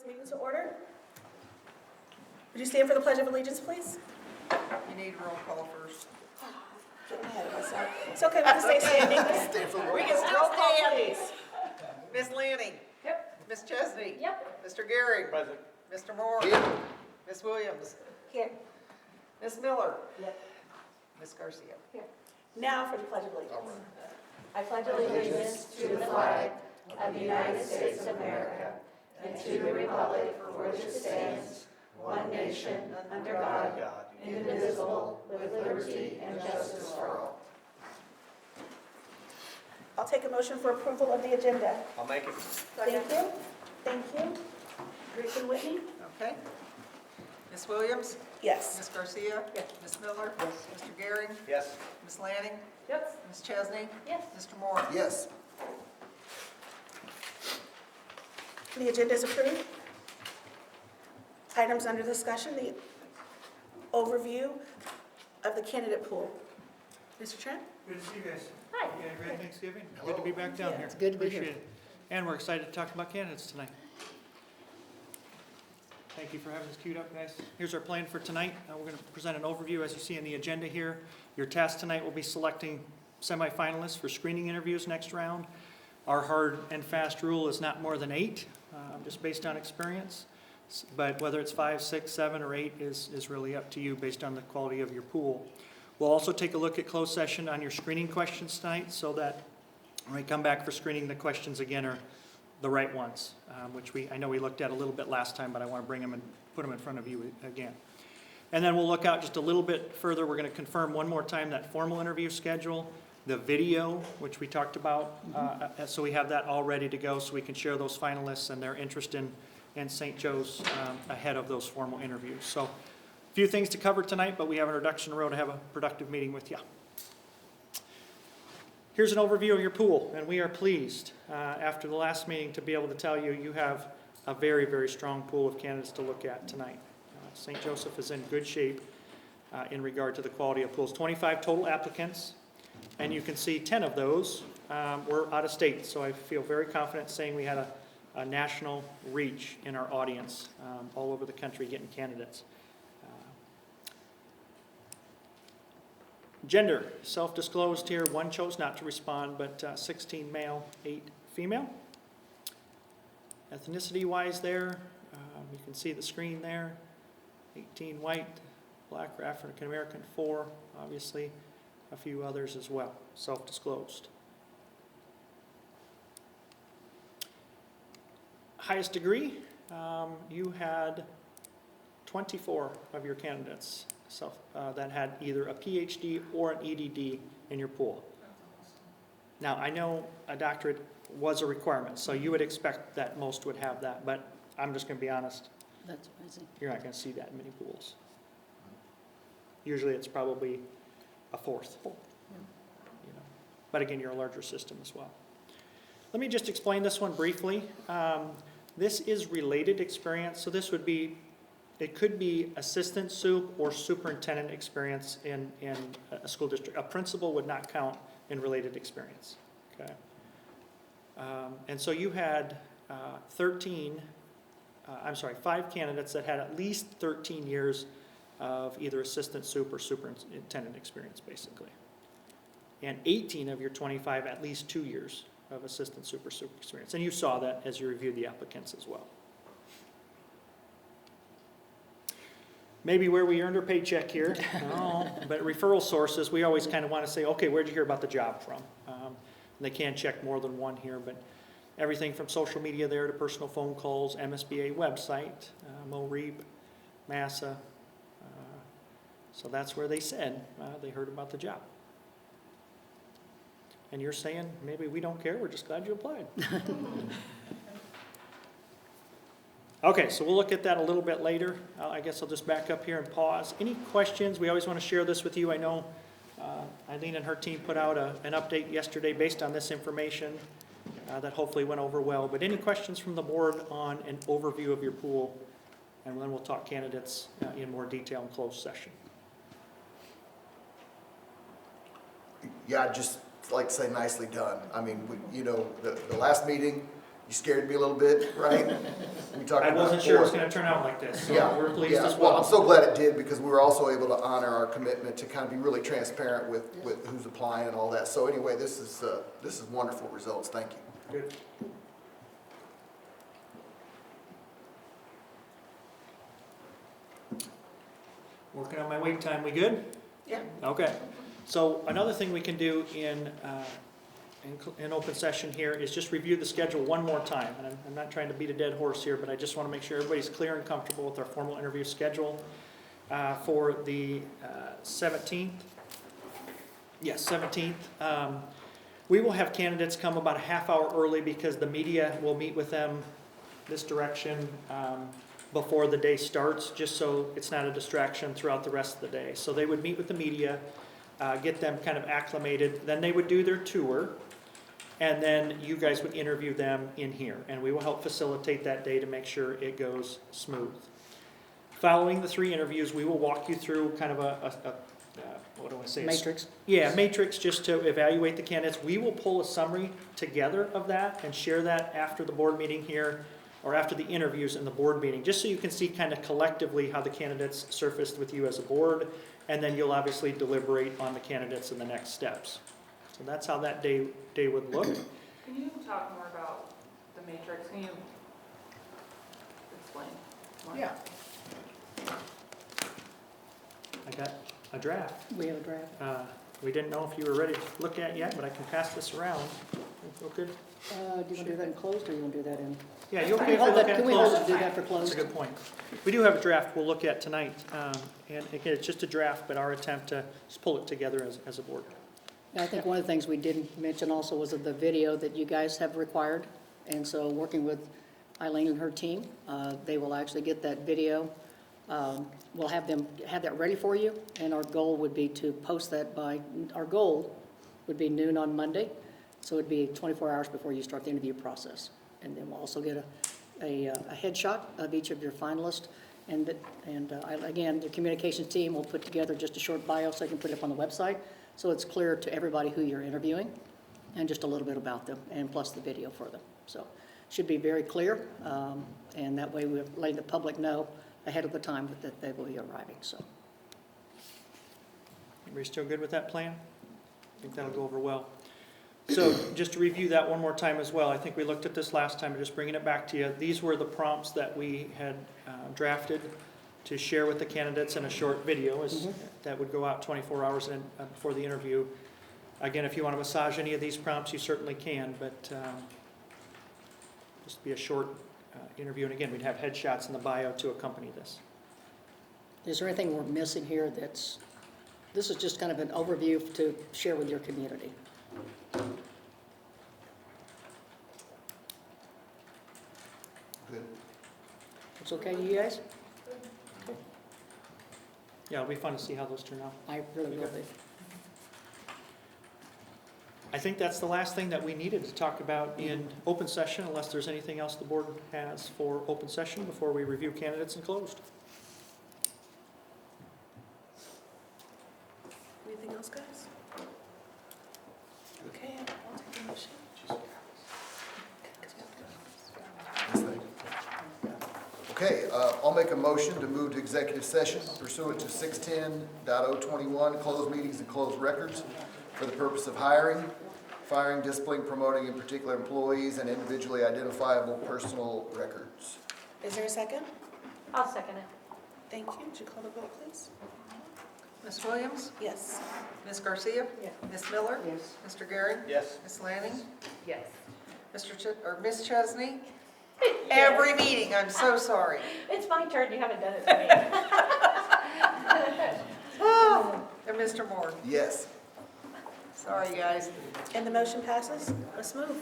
Meeting to order. Would you stand for the Pledge of Allegiance, please? You need a roll call first. Getting ahead of myself. It's okay, we can stay standing. We can still stand. Miss Lanning. Yep. Miss Chesney. Yep. Mr. Gary. Present. Mr. Moore. Here. Miss Williams. Here. Miss Miller. Yep. Miss Garcia. Here. Now for the Pledge of Allegiance. I pledge allegiance to the flag of the United States of America and to the republic for which it stands, one nation, under God, indivisible, with liberty and justice for all. I'll take a motion for approval of the agenda. I'll make it. Thank you. Thank you. Rick and Whitney? Okay. Miss Williams. Yes. Miss Garcia. Yes. Miss Miller. Yes. Mr. Gary. Yes. Miss Lanning. Yep. Miss Chesney. Yes. Mr. Moore. Yes. The agenda is approved. Items under discussion, the overview of the candidate pool. Mr. Trent? Good to see you guys. Hi. You had a great Thanksgiving? Good to be back down here. It's good to be here. Appreciate it. And we're excited to talk about candidates tonight. Thank you for having us queued up, guys. Here's our plan for tonight. We're going to present an overview as you see in the agenda here. Your task tonight will be selecting semifinalists for screening interviews next round. Our hard and fast rule is not more than 8, just based on experience. But whether it's 5, 6, 7, or 8 is really up to you based on the quality of your pool. We'll also take a look at closed session on your screening questions tonight so that when we come back for screening, the questions again are the right ones, which I know we looked at a little bit last time, but I want to bring them and put them in front of you again. And then we'll look out just a little bit further. We're going to confirm one more time that formal interview schedule, the video, which we talked about, so we have that all ready to go so we can share those finalists and their interest in St. Joe's ahead of those formal interviews. So a few things to cover tonight, but we have an introduction row to have a productive meeting with you. Here's an overview of your pool, and we are pleased after the last meeting to be able to tell you you have a very, very strong pool of candidates to look at tonight. St. Joseph is in good shape in regard to the quality of pools. 25 total applicants, and you can see 10 of those were out of state, so I feel very confident saying we had a national reach in our audience all over the country getting candidates. Gender, self-disclosed here, 1 chose not to respond, but 16 male, 8 female. Ethnicity-wise there, you can see the screen there, 18 white, black or African-American, 4, obviously, a few others as well, self-disclosed. Highest degree, you had 24 of your candidates that had either a PhD or an EDD in your pool. Now, I know a doctorate was a requirement, so you would expect that most would have that, but I'm just going to be honest, That's amazing. you're not going to see that in many pools. Usually it's probably a 4th. You know. But again, you're a larger system as well. Let me just explain this one briefly. This is related experience, so this would be, it could be assistant sup or superintendent experience in a school district. A principal would not count in related experience, okay? And so you had 5 candidates that had at least 13 years of either assistant sup or superintendent experience, basically. And 18 of your 25 at least 2 years of assistant sup experience. And you saw that as you reviewed the applicants as well. Maybe where we earned our paycheck here, but referral sources, we always kind of want to say, okay, where'd you hear about the job from? They can check more than one here, but everything from social media there to personal phone calls, MSBA website, MOREAP, MASSA. So that's where they said they heard about the job. And you're saying, maybe we don't care, we're just glad you applied. Okay, so we'll look at that a little bit later. I guess I'll just back up here and pause. Any questions? We always want to share this with you. I know Eileen and her team put out an update yesterday based on this information that hopefully went over well. But any questions from the board on an overview of your pool? And then we'll talk candidates in more detail in closed session. Yeah, I'd just like to say nicely done. I mean, the last meeting, You scared me a little bit, right? We talked I about wasn't sure it was four. gonna turn out like this, so Yeah, we're pleased yeah. as Well, I'm well. so glad it did because we were also able to honor our commitment to kind of be really transparent with who's applying and all that. So anyway, this is wonderful results. Thank you. Good. Working on my wait time, we good? Yeah. Okay. So another thing we can do in open session here is just review the schedule one more time. And I'm not trying to beat a dead horse here, but I just want to make sure everybody's clear and comfortable with our formal interview schedule for the 17th. Yes, 17th. We will have candidates come about a half hour early because the media will meet with them this direction before the day starts, just so it's not a distraction throughout the rest of the day. So they would meet with the media, get them kind of acclimated, then they would do their tour, and then you guys would interview them in here, and we will help facilitate that day to make sure it goes smooth. Following the 3 interviews, we will walk you through kind of what do I say? Matrix. Yeah, matrix, just to evaluate the candidates. We will pull a summary together of that and share that after the board meeting here, or after the interviews in the board meeting, just so you can see kind of collectively how the candidates surfaced with you as a board, and then you'll obviously deliberate on the candidates in the next steps. So that's how that day would look. Can you talk more about the matrix? Can you explain? more? Yeah. I got a draft. We have a draft. We didn't know if you were ready to look at yet, but I can pass this around. Feel good? Do you want to do that in closed, or you want to do that in? Yeah, you okay Can we if we hold look that- at it can we hold closed? it, do that for That's closed? a good point. We do have a draft we'll look at tonight, and again, it's just a draft, but our attempt to just pull it together as a board. Yeah, I think one of the things we didn't mention also was the video that you guys have required. And so working with Eileen and her team, they will actually get that video. We'll have them have that ready for you, and our goal would be to post that our goal would be noon on Monday. So it'd be 24 hours before you start the interview process. And then we'll also get a headshot of each of your finalists. And again, the communications team will put together just a short bio so they can put it up on the website. So it's clear to everybody who you're interviewing and just a little bit about them, and plus the video for them. So should be very clear, and that way we're letting the public know ahead of the time that they will be arriving, so. Everybody still good with that plan? I think that'll go over well. So just to review that one more time as well, I think we looked at this last time, but just bringing it back to you. These were the prompts that we had drafted to share with the candidates in a short video that would go out 24 hours before the interview. Again, if you want to massage any of these prompts, you certainly can, but just be a short interview. And again, we'd have headshots in the bio to accompany this. Is there anything we're missing here this is just kind of an overview to share with your community? Good. It's okay to you guys? Yeah, it'll be fun to see how those turn out. I really will be. I think that's the last thing that we needed to talk about in open session, unless there's anything else the board has for open session before we review candidates in closed. Anything else, guys? Okay, I'll take the motion. Okay, I'll make a motion to move to executive session pursuant to 610.021, closed meetings and closed records for the purpose of hiring, firing, disciplining, promoting in particular employees, and individually identifiable personal records. Is there a second? I'll second it. Thank you. Would you call the vote, please? Ms. Williams? Yes. Ms. Garcia? Yeah. Ms. Miller? Yes. Mr. Gehring? Yes. Ms. Lanning? Yes. Ms. Chesney? Every meeting, I'm so sorry. It's my turn, you haven't done it for me. And Mr. Moore? Yes. Sorry, guys. And the motion passes? Let's move.